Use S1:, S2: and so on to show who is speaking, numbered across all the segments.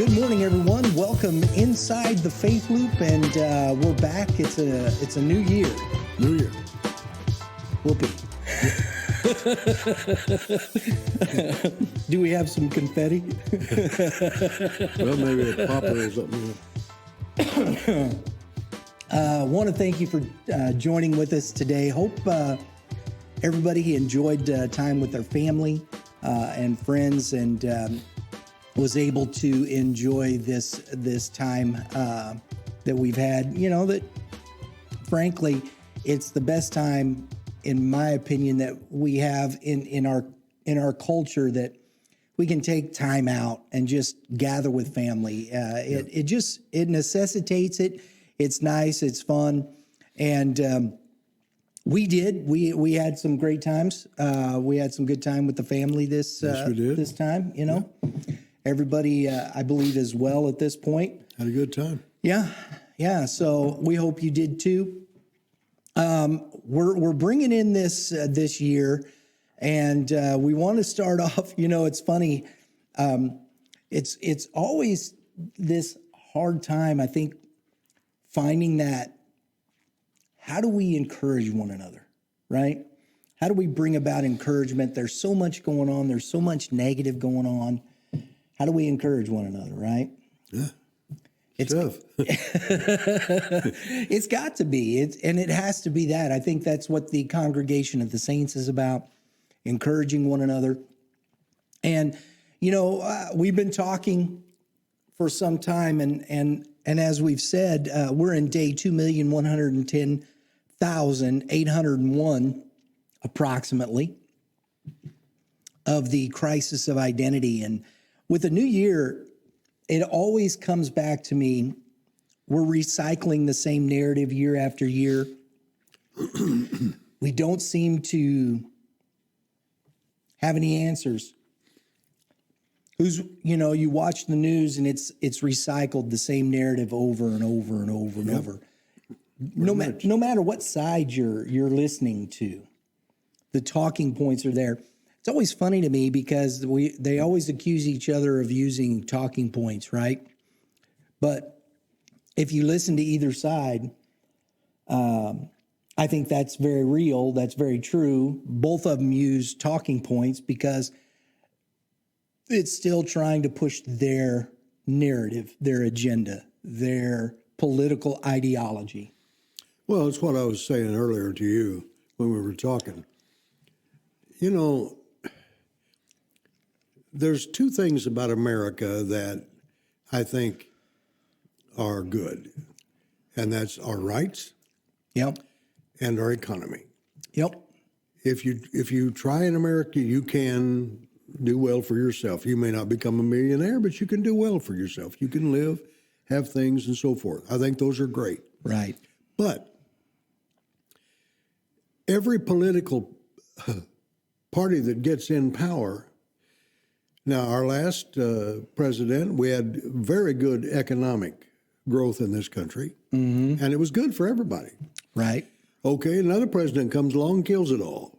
S1: Good morning, everyone. Welcome inside the Faith Loop, and we're back. It's a new year.
S2: New Year.
S1: Whoopee. Do we have some confetti?
S2: Well, maybe a popper or something.
S1: I want to thank you for joining with us today. Hope everybody enjoyed time with their family and friends, and was able to enjoy this time that we've had. You know, that frankly, it's the best time, in my opinion, that we have in our culture, that we can take time out and just gather with family. It necessitates it. It's nice. It's fun, and we had some great times. We had some good time with the family this time. You know. Everybody, I believe, is well at this point.
S2: Had a good time.
S1: Yeah. So we hope you did too. We're bringing in this year, and we want to start off. You know, it's funny. It's always this hard time, I think, finding that. How do we encourage one another, right? How do we bring about encouragement? There's so much going on. There's so much negative going on. How do we encourage one another, right?
S2: Yeah.
S1: It's tough. It's got to be. And it has to be that. I think that's what the congregation of the saints is about, encouraging one another. And, you know, we've been talking for some time, and as we've said, we're in day 2,110,801 approximately of the crisis of identity. And with a new year, it always comes back to me. We're recycling the same narrative year after year. We don't seem to have any answers. You watch the news and it's recycled the same narrative over and over and over and over. No matter what side you're listening to, the talking points are there. It's always funny to me because they always accuse each other of using talking points, right? But if you listen to either side, I think that's very real. That's very true. Both of them use talking points because it's still trying to push their narrative, their agenda, their political ideology.
S2: Well, it's what I was saying earlier to you when we were talking. You know, there's two things about America that I think are good, and that's our rights,
S1: yep,
S2: and our economy.
S1: Yep.
S2: If you try in America, you can do well for yourself. You may not become a millionaire, but you can do well for yourself. You can live, have things, and so forth. I think those are great.
S1: Right.
S2: But every political party that gets in power. Now, our last president, we had very good economic growth in this country, and it was good for everybody.
S1: Right.
S2: Okay, another president comes along, kills it all.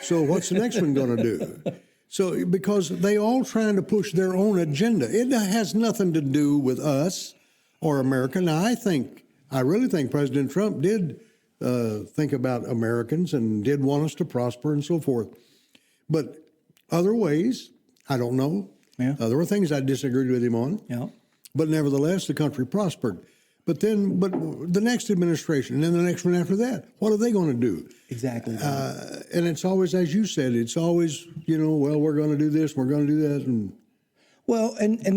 S2: So what's the next one going to do? So because they all trying to push their own agenda. It has nothing to do with us or America. Now, I really think President Trump did think about Americans and did want us to prosper and so forth. But other ways, I don't know.
S1: Yeah.
S2: There were things I disagreed with him on.
S1: Yeah.
S2: But nevertheless, the country prospered. But the next administration and then the next one after that, what are they going to do?
S1: Exactly.
S2: And it's always, as you said, it's always, well, we're going to do this, we're going to do that. And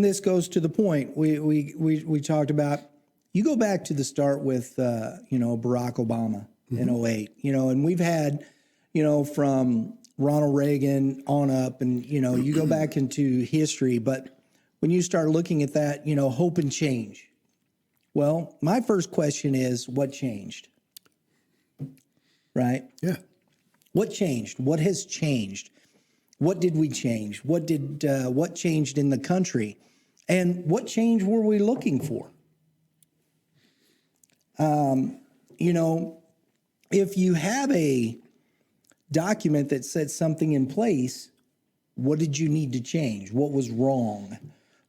S1: this goes to the point we talked about. You go back to the start with, Barack Obama in 2008, and we've had, from Ronald Reagan on up, and, you go back into history. But when you start looking at that, hope and change. Well, my first question is, what changed? Right?
S2: Yeah.
S1: What changed? What has changed? What did we change? What changed in the country? And what change were we looking for? If you have a document that said something in place, what did you need to change? What was wrong?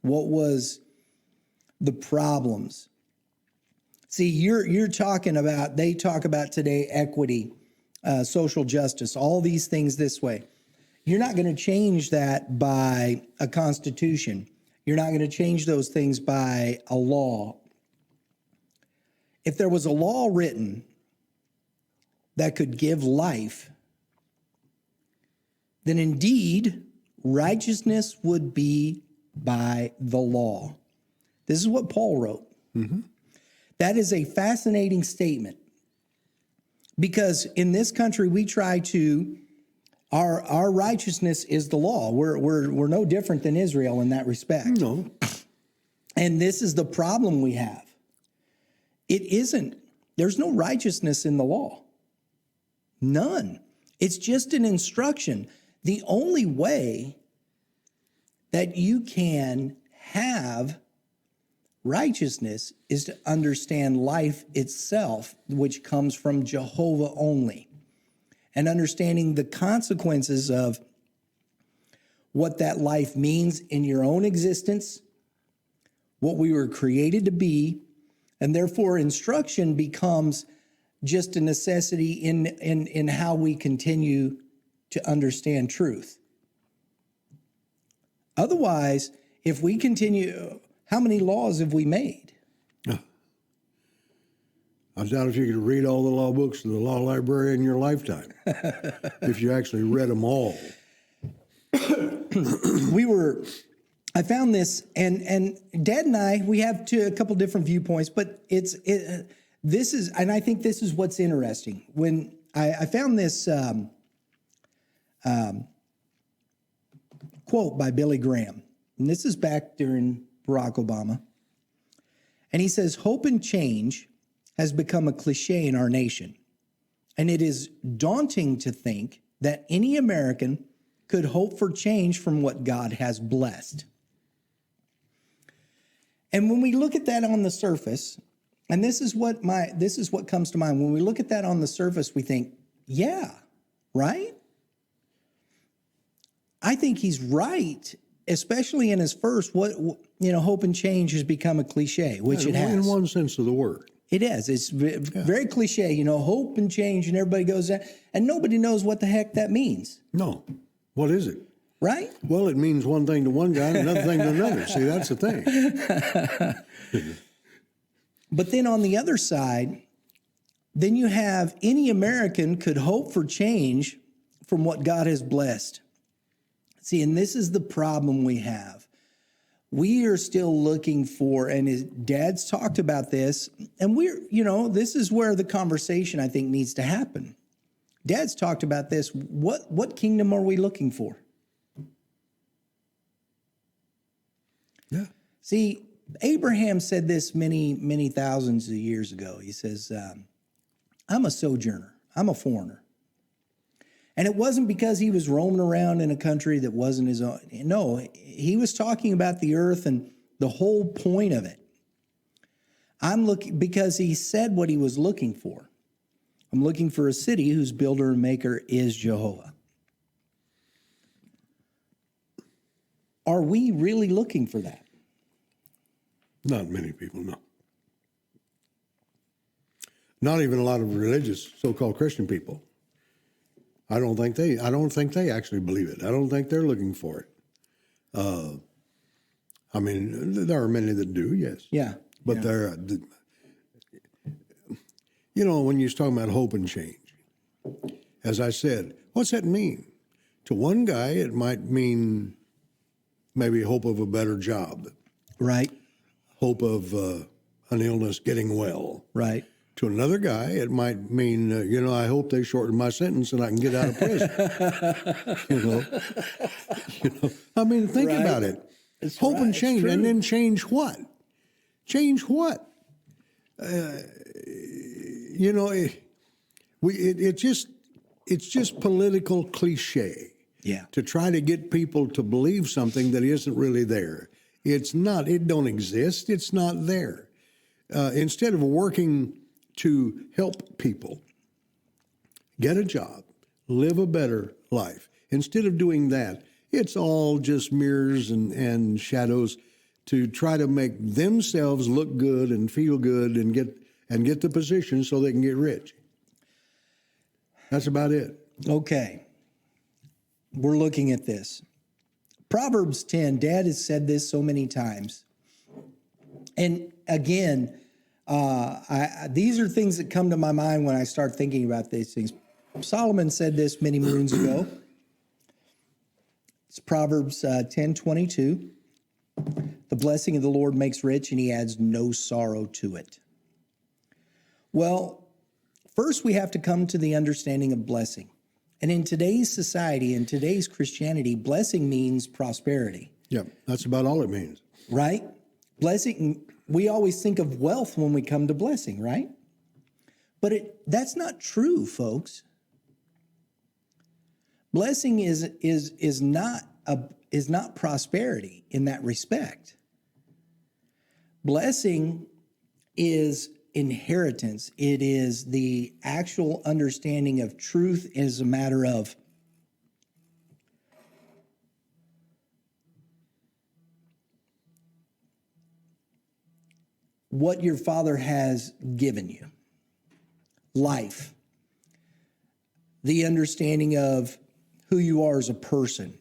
S1: What was the problems. See, you're talking about, they talk about today equity, social justice, all these things this way. You're not going to change that by a constitution. You're not going to change those things by a law. If there was a law written that could give life, then indeed righteousness would be by the law. This is what Paul wrote. Mm-hmm. That is a fascinating statement, because in this country we try to, our righteousness is the law. We're no different than Israel in that respect.
S2: No.
S1: And this is the problem we have. It isn't. There's no righteousness in the law. None. It's just an instruction. The only way that you can have righteousness is to understand life itself, which comes from Jehovah only, and understanding the consequences of what that life means in your own existence, what we were created to be, and therefore instruction becomes just a necessity in how we continue to understand truth. Otherwise, if we continue, how many laws have we made?
S2: I doubt if you could read all the law books in the law library in your lifetime, if you actually read them all.
S1: I found this, and Dad and I, we have a couple different viewpoints, but this is, and I think this is what's interesting. When I found this quote by Billy Graham, and this is back during Barack Obama, and he says, "Hope and change has become a cliche in our nation, and it is daunting to think that any American could hope for change from what God has blessed." And when we look at that on the surface, and this is what comes to mind. When we look at that on the surface, we think, yeah, right? I think he's right, especially in his first, hope and change has become a cliche, which it has.
S2: In one sense of the word.
S1: It is. It's very cliche, hope and change, and everybody goes there, and nobody knows what the heck that means.
S2: No. What is it?
S1: Right?
S2: Well, it means one thing to one guy and another thing to another. See, that's the thing.
S1: But then on the other side, then you have any American could hope for change from what God has blessed. See, and this is the problem we have. We are still looking for, and his Dad's talked about this, and this is where the conversation I think needs to happen. Dad's talked about this. What kingdom are we looking for?
S2: Yeah.
S1: See, Abraham said this many, many thousands of years ago. He says, I'm a sojourner. I'm a foreigner. And it wasn't because he was roaming around in a country that wasn't his own. No, he was talking about the earth and the whole point of it. I'm looking, because he said what he was looking for. I'm looking for a city whose builder and maker is Jehovah. Are we really looking for that?
S2: Not many people, no. Not even a lot of religious, so-called Christian people. I don't think they actually believe it. I don't think they're looking for it. There are many that do, yes.
S1: Yeah.
S2: But they're, when you're talking about hope and change, as I said, what's that mean? To one guy, it might mean maybe hope of a better job.
S1: Right.
S2: Hope of an illness getting well.
S1: Right.
S2: To another guy, it might mean, I hope they shorten my sentence and I can get out of prison. Think
S1: right.
S2: about it.
S1: It's
S2: hope
S1: right.
S2: and change, and then change what? Change what? It's just political cliche.
S1: Yeah.
S2: To try to get people to believe something that isn't really there. It's not. It don't exist. It's not there. Instead of working to help people get a job, live a better life, instead of doing that, it's all just mirrors and shadows to try to make themselves look good and feel good and get the position so they can get rich. That's about it.
S1: Okay. We're looking at this. Proverbs 10, Dad has said this so many times. And again, these are things that come to my mind when I start thinking about these things. Solomon said this many moons ago. It's Proverbs 10:22. The blessing of the Lord makes rich, and he adds no sorrow to it. Well, first we have to come to the understanding of blessing. And in today's society, in today's Christianity, blessing means prosperity.
S2: Yeah, that's about all it means.
S1: Right? Blessing, we always think of wealth when we come to blessing, right? But that's not true, folks. Blessing is not prosperity in that respect. Blessing is inheritance. It is the actual understanding of truth as a matter of what your Father has given you. Life. The understanding of who you are as a person.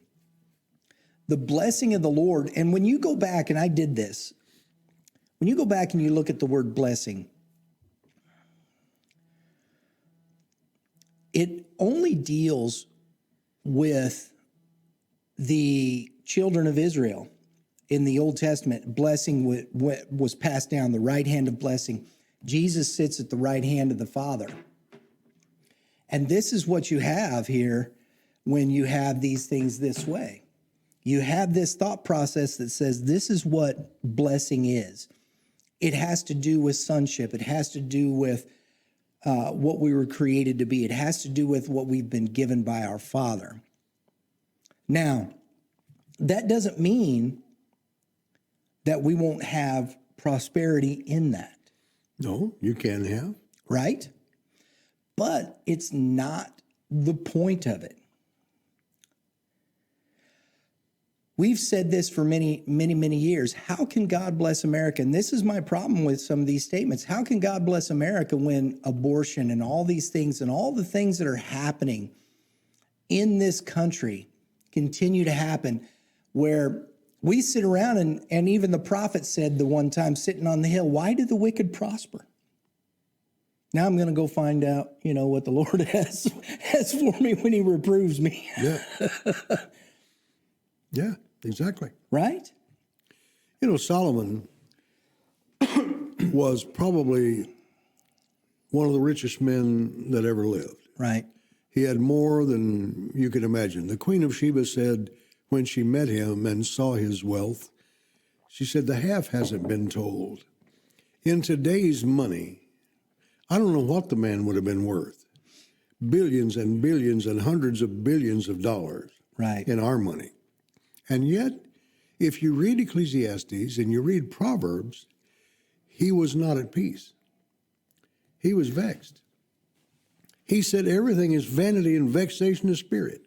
S1: The blessing of the Lord. And when you go back, and I did this, when you go back and you look at the word blessing, it only deals with the children of Israel. In the Old Testament, blessing was passed down, the right hand of blessing. Jesus sits at the right hand of the Father. And this is what you have here when you have these things this way. You have this thought process that says this is what blessing is. It has to do with sonship. It has to do with what we were created to be. It has to do with what we've been given by our Father. Now, that doesn't mean that we won't have prosperity in that.
S2: No, you can have.
S1: Right? But it's not the point of it. We've said this for many, many, many years. How can God bless America? And this is my problem with some of these statements. How can God bless America when abortion and all these things and all the things that are happening in this country continue to happen, where we sit around and even the prophet said the one time sitting on the hill, why do the wicked prosper? Now I'm going to go find out, what the Lord has for me when he reproves me.
S2: Yeah. Yeah, exactly.
S1: Right?
S2: Solomon was probably one of the richest men that ever lived.
S1: Right.
S2: He had more than you could imagine. The Queen of Sheba said when she met him and saw his wealth, she said, the half hasn't been told. In today's money, I don't know what the man would have been worth. Billions and billions and hundreds of billions of dollars
S1: Right.
S2: in our money. And yet, if you read Ecclesiastes and you read Proverbs, he was not at peace. He was vexed. He said everything is vanity and vexation of spirit.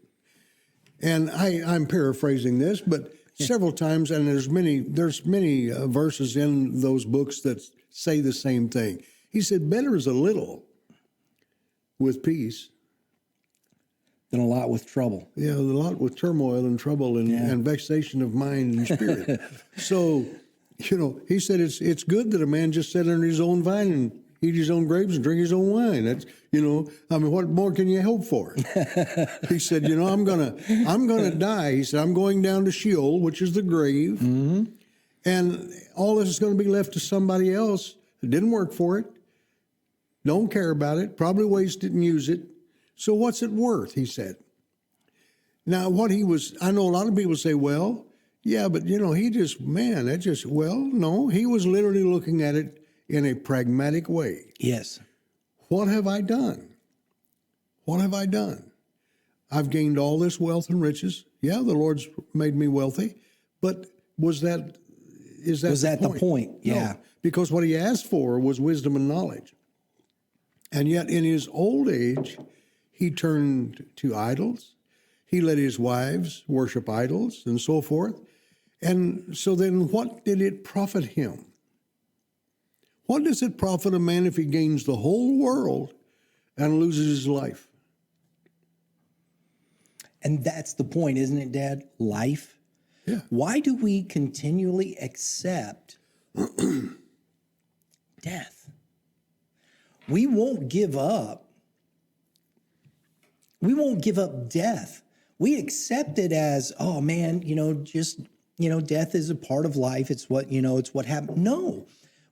S2: And I'm paraphrasing this, but several times, and there's many verses in those books that say the same thing. He said, better is a little with peace
S1: Than a lot with trouble.
S2: Yeah, a lot with turmoil and trouble and vexation of mind and spirit. So, he said it's good that a man just sit under his own vine and eat his own grapes and drink his own wine. That's, what more can you hope for? He said, I'm gonna die. He said, I'm going down to Sheol, which is the grave, and all this is going to be left to somebody else that didn't work for it, don't care about it, probably waste it and use it. So what's it worth, he said. Now, I know a lot of people say, well, yeah, but, no, he was literally looking at it in a pragmatic way.
S1: Yes.
S2: What have I done? What have I done? I've gained all this wealth and riches. Yeah, the Lord's made me wealthy, but is that the point?
S1: Yeah.
S2: No, because what he asked for was wisdom and knowledge. And yet in his old age, he turned to idols. He let his wives worship idols and so forth. And so then what did it profit him? What does it profit a man if he gains the whole world and loses his life?
S1: And that's the point, isn't it, Dad? Life.
S2: Yeah.
S1: Why do we continually accept death? We won't give up. We won't give up death. We accept it as, oh man, death is a part of life. It's what, it's what happened. No,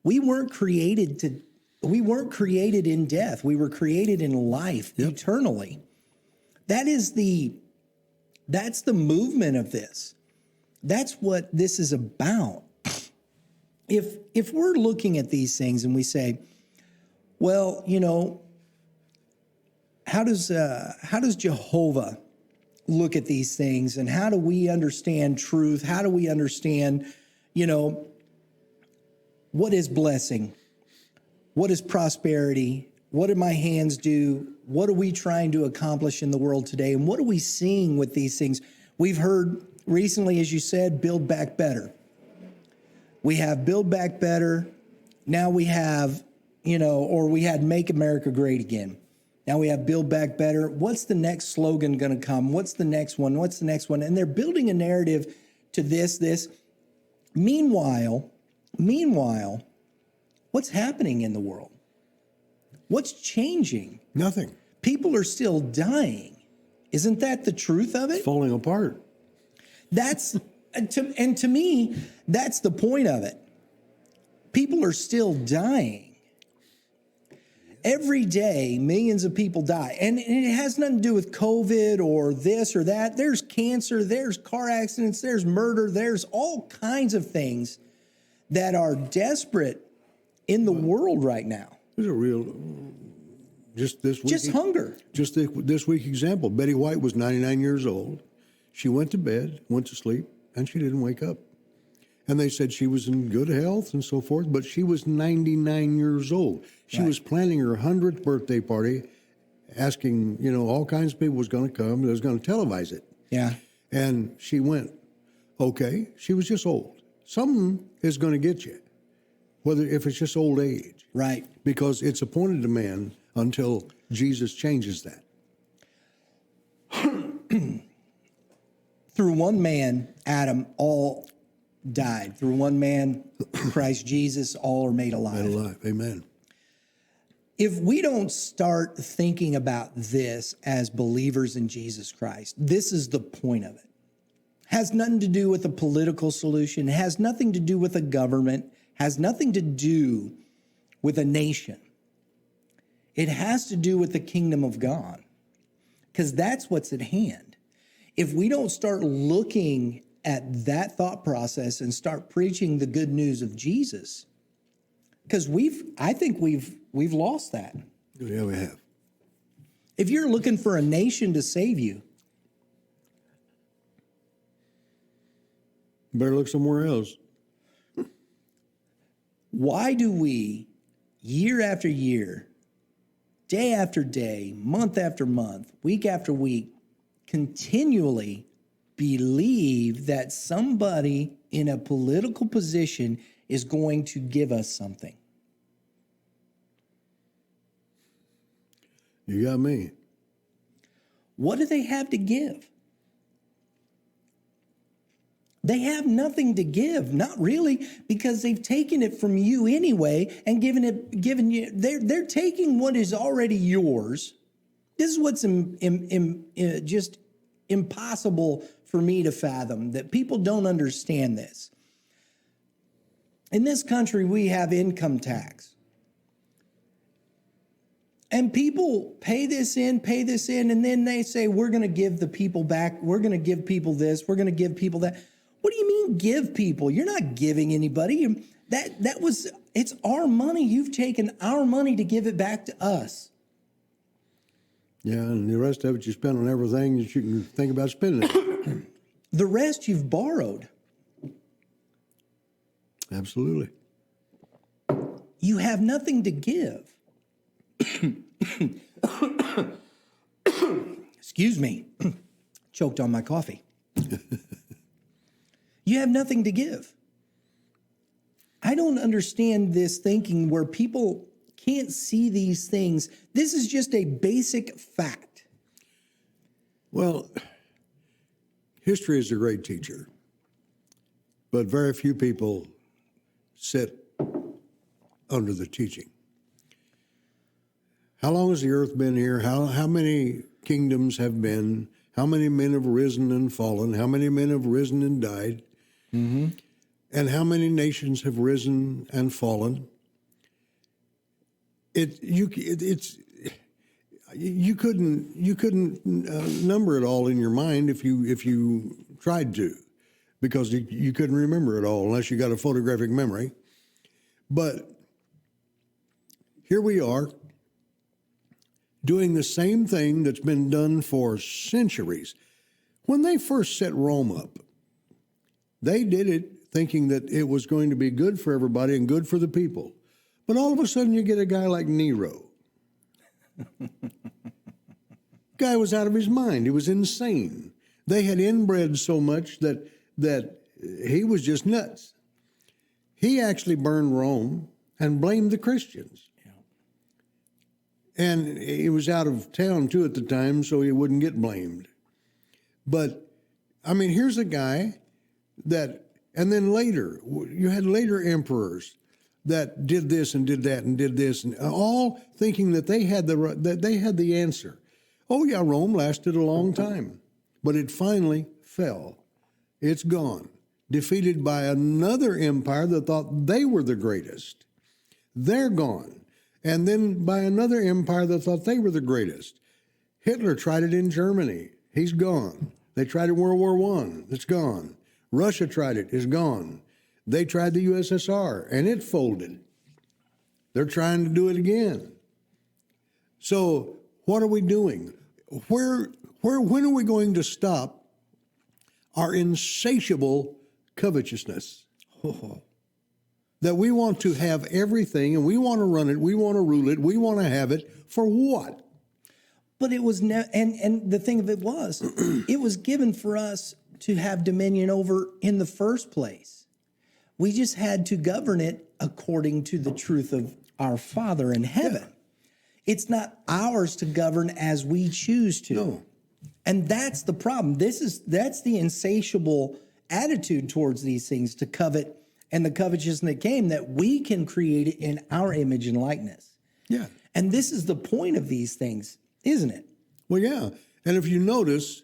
S1: we weren't created in death. We were created in life eternally. That's the movement of this. That's what this is about. If we're looking at these things and we say, well, how does Jehovah look at these things, and how do we understand truth? How do we understand, what is blessing? What is prosperity? What do my hands do? What are we trying to accomplish in the world today? And what are we seeing with these things? We've heard recently, as you said, Build Back Better. We have Build Back Better. Now we have, or we had Make America Great Again. Now we have Build Back Better. What's the next slogan going to come? What's the next one? What's the next one? And they're building a narrative to this. Meanwhile, what's happening in the world? What's changing?
S2: Nothing.
S1: People are still dying. Isn't that the truth of it?
S2: Falling apart.
S1: To me, that's the point of it. People are still dying. Every day, millions of people die. And it has nothing to do with COVID or this or that. There's cancer, there's car accidents, there's murder, there's all kinds of things that are desperate in the world right now.
S2: There's a real, just this week.
S1: Just hunger.
S2: Just this week example. Betty White was 99 years old. She went to bed, went to sleep, and she didn't wake up. And they said she was in good health and so forth, but she was 99 years old. She was planning her 100th birthday party, asking, all kinds of people was going to come. They was going to televise it.
S1: Yeah.
S2: And she went, okay, she was just old. Something is going to get you, if it's just old age.
S1: Right.
S2: Because it's appointed to man until Jesus changes that.
S1: Through one man, Adam, all died. Through one man, Christ Jesus, all are made alive.
S2: Made alive. Amen.
S1: If we don't start thinking about this as believers in Jesus Christ, this is the point of it. Has nothing to do with a political solution, has nothing to do with a government, has nothing to do with a nation. It has to do with the kingdom of God, because that's what's at hand. If we don't start looking at that thought process and start preaching the good news of Jesus, because I think we've lost that.
S2: Yeah, we have.
S1: If you're looking for a nation to save you,
S2: better look somewhere else.
S1: why do we, year after year, day after day, month after month, week after week, continually believe that somebody in a political position is going to give us something?
S2: You got me.
S1: What do they have to give? They have nothing to give, not really, because they've taken it from you anyway and given you. They're taking what is already yours. This is what's just impossible for me to fathom, that people don't understand this. In this country, we have income tax. And people pay this in, and then they say, we're going to give the people back. We're going to give people this. We're going to give people that. What do you mean give people? You're not giving anybody. It's our money. You've taken our money to give it back to us.
S2: Yeah, and the rest of it you spend on everything that you can think about spending it.
S1: The rest you've borrowed.
S2: Absolutely.
S1: You have nothing to give. Excuse me. Choked on my coffee. you have nothing to give. I don't understand this thinking where people can't see these things. This is just a basic fact.
S2: Well, history is a great teacher, but very few people sit under the teaching. How long has the earth been here? How many kingdoms have been? How many men have risen and fallen? How many men have risen and died? Mm-hmm. And how many nations have risen and fallen? You couldn't number it all in your mind if you tried to, because you couldn't remember it all unless you got a photographic memory. But here we are, doing the same thing that's been done for centuries. When they first set Rome up, they did it thinking that it was going to be good for everybody and good for the people. But all of a sudden you get a guy like Nero. Guy was out of his mind. He was insane. They had inbred so much that he was just nuts. He actually burned Rome and blamed the Christians. And he was out of town, too, at the time, so he wouldn't get blamed. But, I mean, here's a guy that, and then later, you had later emperors that did this and did that and did this, and all thinking that they had the answer. Oh, yeah, Rome lasted a long time, but it finally fell. It's gone, defeated by another empire that thought they were the greatest. They're gone. And then by another empire that thought they were the greatest. Hitler tried it in Germany. He's gone. They tried it in World War I. It's gone. Russia tried it. It's gone. They tried the USSR, and it folded. They're trying to do it again. So what are we doing? When are we going to stop our insatiable covetousness? That we want to have everything, and we want to run it, we want to rule it, we want to have it, for what?
S1: But it was and the thing of it was, it was given for us to have dominion over in the first place. We just had to govern it according to the truth of our Father in heaven. Yeah. It's not ours to govern as we choose to.
S2: No.
S1: And that's the problem. That's the insatiable attitude towards these things, to covet, and the covetousness that came, that we can create it in our image and likeness.
S2: Yeah.
S1: And this is the point of these things, isn't it?
S2: Well, yeah. And if you notice,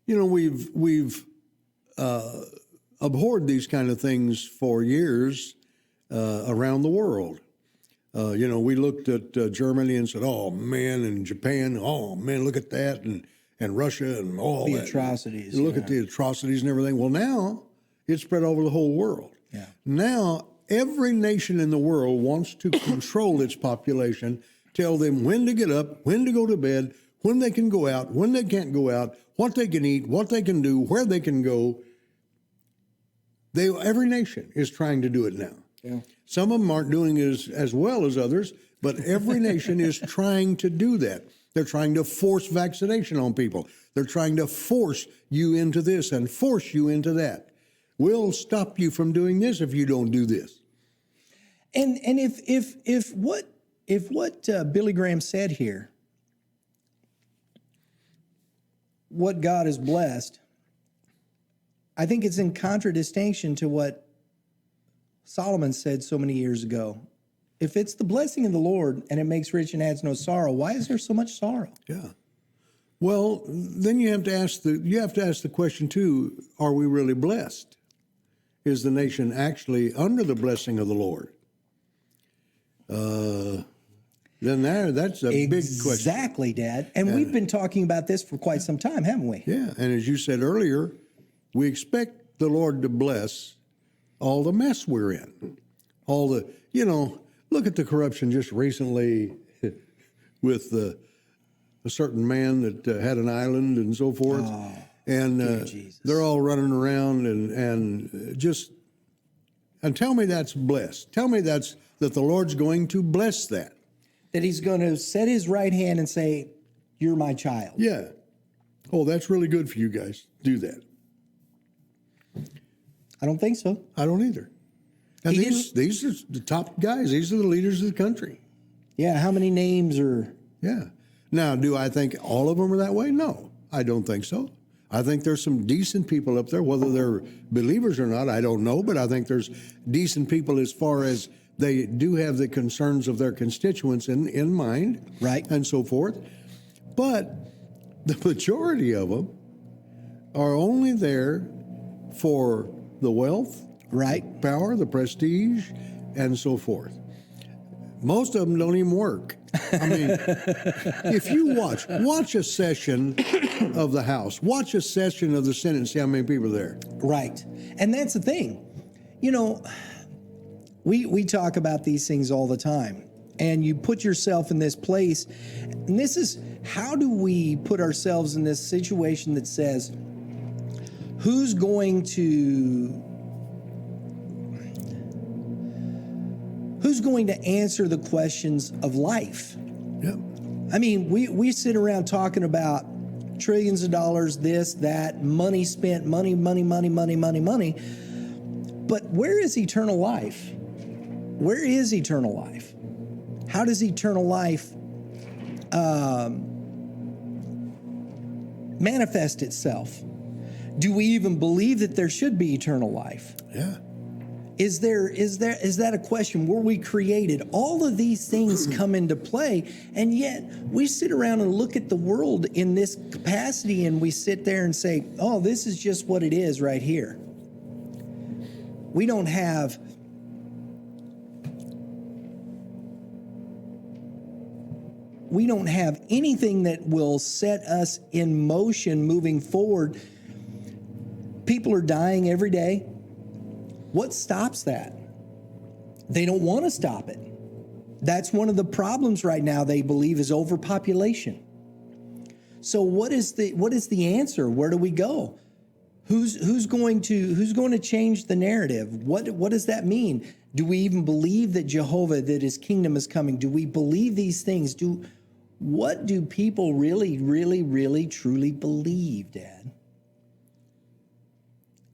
S2: we've abhorred these kind of things for years around the world. We looked at Germany and said, oh, man, and Japan, oh, man, look at that, and Russia and all
S1: the
S2: that.
S1: Atrocities.
S2: And look at the atrocities and everything. Well, now it's spread over the whole world.
S1: Yeah.
S2: Now, every nation in the world wants to control its population, tell them when to get up, when to go to bed, when they can go out, when they can't go out, what they can eat, what they can do, where they can go. Every nation is trying to do it now.
S1: Yeah.
S2: Some of them aren't doing it as well as others, but every nation is trying to do that. They're trying to force vaccination on people. They're trying to force you into this and force you into that. We'll stop you from doing this if you don't do this.
S1: And if what Billy Graham said here, what God has blessed, I think it's in contradistinction to what Solomon said so many years ago. If it's the blessing of the Lord and it makes rich and adds no sorrow, why is there so much sorrow?
S2: Yeah. Well, then you have to ask the question too: are we really blessed? Is the nation actually under the blessing of the Lord? Then that's a big question.
S1: Exactly, Dad. And we've been talking about this for quite some time, haven't we?
S2: Yeah. And as you said earlier, we expect the Lord to bless all the mess we're in. All the, look at the corruption just recently with a certain man that had an island and so forth.
S1: Oh,
S2: and they're all running around and tell me that's blessed. Tell me that the Lord's going to bless that.
S1: That he's going to set his right hand and say, you're my child.
S2: Yeah. Oh, that's really good for you guys. Do that.
S1: I don't think so.
S2: I don't either. And
S1: He
S2: these are the top guys. These are the leaders of the country.
S1: Yeah, how many names are...
S2: Yeah. Now, do I think all of them are that way? No, I don't think so. I think there's some decent people up there. Whether they're believers or not, I don't know. But I think there's decent people as far as they do have the concerns of their constituents in mind.
S1: Right.
S2: And so forth. But the majority of them are only there for the wealth,
S1: Right.
S2: power, the prestige, and so forth. Most of them don't even work. I mean, if you watch a session of the House, watch a session of the Senate and see how many people are there.
S1: Right. And that's the thing. You know, we talk about these things all the time. And you put yourself in this place. And this is, how do we put ourselves in this situation that says, who's going to answer the questions of life?
S2: Yeah.
S1: I mean, we sit around talking about trillions of dollars, this, that, money spent, money. But where is eternal life? Where is eternal life? How does eternal life manifest itself? Do we even believe that there should be eternal life?
S2: Yeah.
S1: Is that a question? Were we created? All of these things come into play, and yet we sit around and look at the world in this capacity, and we sit there and say, "Oh, this is just what it is right here." We don't have anything that will set us in motion moving forward. People are dying every day. What stops that? They don't want to stop it. That's one of the problems right now, they believe, is overpopulation. So what is the answer? Where do we go? Who's going to change the narrative? What does that mean? Do we even believe that Jehovah, that his kingdom is coming? Do we believe these things? What do people really, really, really, truly believe, Dad?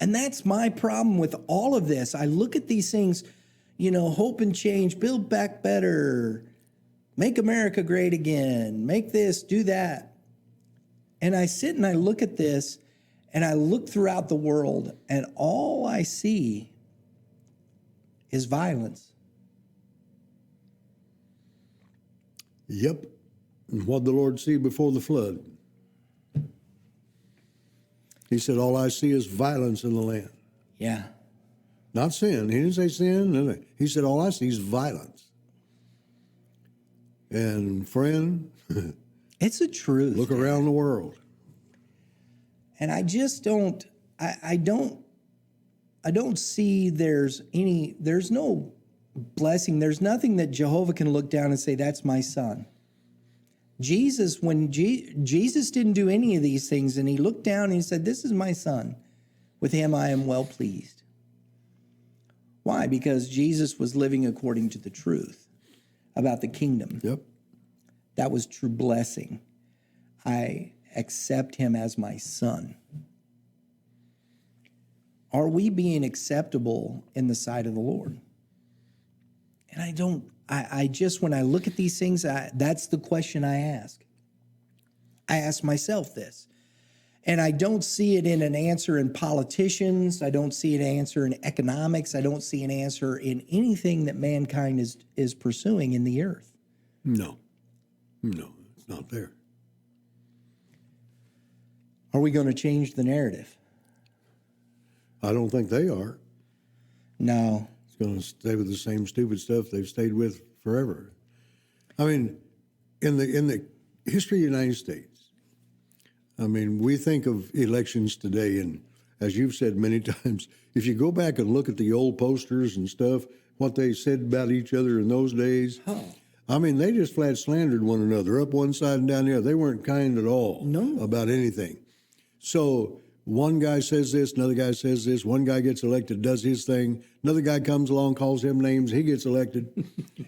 S1: And that's my problem with all of this. I look at these things, hope and change, build back better, make America great again, make this, do that. And I sit and I look at this and I look throughout the world, and all I see is violence.
S2: Yep. And what did the Lord see before the flood? He said, all I see is violence in the land.
S1: Yeah.
S2: Not sin. He didn't say sin. No. He said, all I see is violence. And friend,
S1: it's the truth.
S2: Look around the world.
S1: And I just don't see there's no blessing. There's nothing that Jehovah can look down and say, that's my son. Jesus, when Jesus didn't do any of these things, and he looked down and he said, this is my son. With him I am well pleased. Why? Because Jesus was living according to the truth about the kingdom.
S2: Yep.
S1: That was true blessing. I accept him as my son. Are we being acceptable in the sight of the Lord? And I just, when I look at these things, that's the question I ask. I ask myself this. And I don't see it in an answer in politicians. I don't see an answer in economics. I don't see an answer in anything that mankind is pursuing in the earth.
S2: No, it's not there.
S1: Are we going to change the narrative?
S2: I don't think they are.
S1: No.
S2: It's going to stay with the same stupid stuff they've stayed with forever. I mean, in the history of the United States, I mean, we think of elections today, and as you've said many times, if you go back and look at the old posters and stuff, what they said about each other in those days, I mean, they just flat slandered one another, up one side and down the other. They weren't kind at all about anything. So one guy says this, another guy says this, one guy gets elected, does his thing, another guy comes along, calls him names, he gets elected.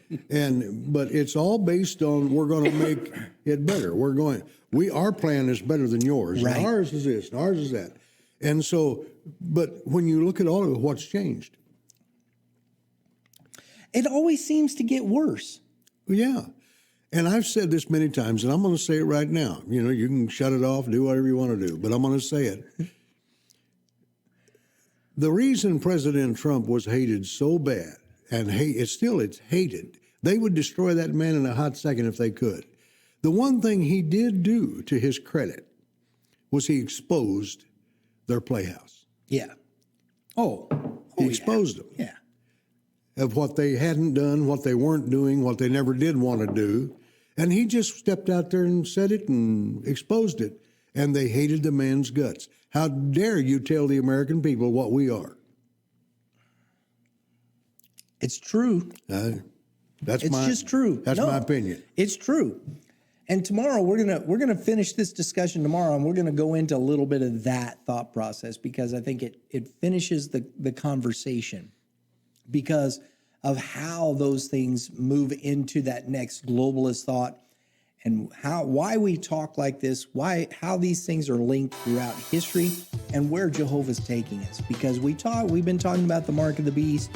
S2: But it's all based on, we're going to make it better. Our plan is better than yours.
S1: Right.
S2: And ours is this, and ours is that. And so But when you look at all of it, what's changed?
S1: It always seems to get worse.
S2: Yeah. And I've said this many times, and I'm going to say it right now. You know, you can shut it off, do whatever you want to do, but I'm going to say it. The reason President Trump was hated so bad, and it's hated, they would destroy that man in a hot second if they could. The one thing he did do, to his credit, was he exposed their playhouse.
S1: Yeah.
S2: He exposed them.
S1: Yeah.
S2: Of what they hadn't done, what they weren't doing, what they never did want to do. And he just stepped out there and said it and exposed it. And they hated the man's guts. How dare you tell the American people what we are?
S1: It's true.
S2: That's
S1: just true.
S2: That's my opinion.
S1: It's true. And tomorrow we're gonna finish this discussion tomorrow, and we're gonna go into a little bit of that thought process, because I think it finishes the conversation because of how those things move into that next globalist thought, and why we talk like this, how these things are linked throughout history, and where Jehovah's taking us. Because we've been talking about the mark of the beast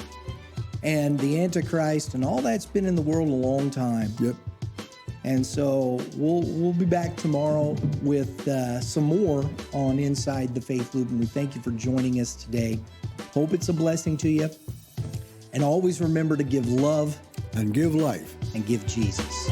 S1: and the Antichrist, and all that's been in the world a long time.
S2: Yep.
S1: And so we'll be back tomorrow with some more on Inside the Faith Loop. And we thank you for joining us today. Hope it's a blessing to you. And always remember to give love
S2: and give life
S1: and give Jesus.